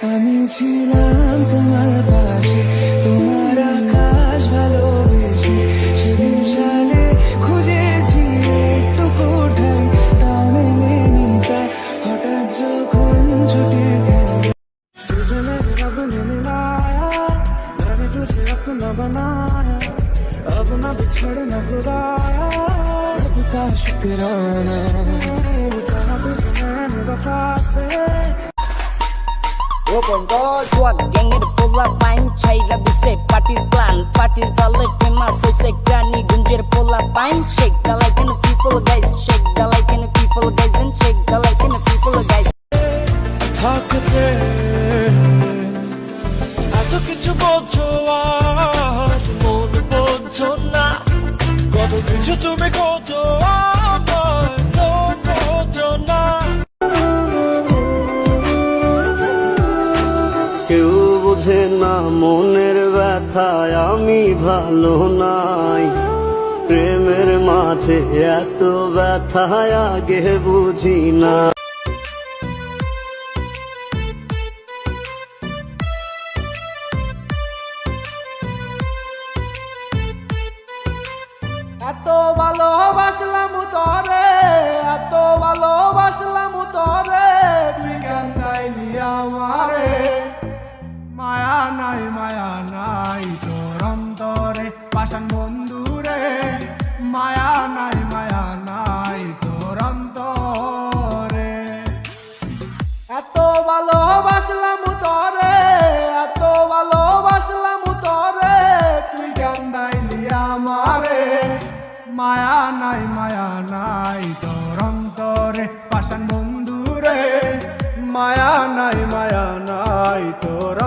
আমি ছিলাম তোমার পাশে, তোমার আকাশ ভালোবেসে, সে বিশালে খুঁজেছি একটু কোঠায়, তাও মেলেনি তা। হঠাৎ যখন ছুটে গেল तुझने रब ने मिलाया, मैंने तुझे अपना बनाया, अब न बिछड़ना खुदाया, रब का शुक्राना। जहाँ तुझे मैंने वफा से সোয়াগ গ্যাংয়ের পোলা পাইন ছাইরা দিছে পার্টির প্ল্যান, পার্টির দলে ফেমাস হইছে গ্রানি গুঞ্জের পোলা পাইন। Shake the like and people guys, shake the like and people guys, then shake the like and people guys. থাকতে এত কিছু বলছো আজ মন বলছো না, কত কিছু তুমি করছো আমায় তো করছো না। কেউ বোঝে না মনের ব্যথায় আমি ভালো নাই, প্রেমের মাঝে এত ব্যথায় আগে বুঝি না। এত ভালোবাসলাম তোরে, এত ভালোবাসলাম তোরে, তুই কান্দাইলি আমারে। মায়া নাই তোর অন্তরে পাষাণ বন্ধুরে, মায়া নাই তোর অন্তরে। এত ভালোবাসলাম তোরে, এত ভালোবাসলাম তোরে, তুই কান্দাইলি আমারে। মায়া নাই তোর অন্তরে পাষাণ বন্ধুরে, মায়া নাই তোর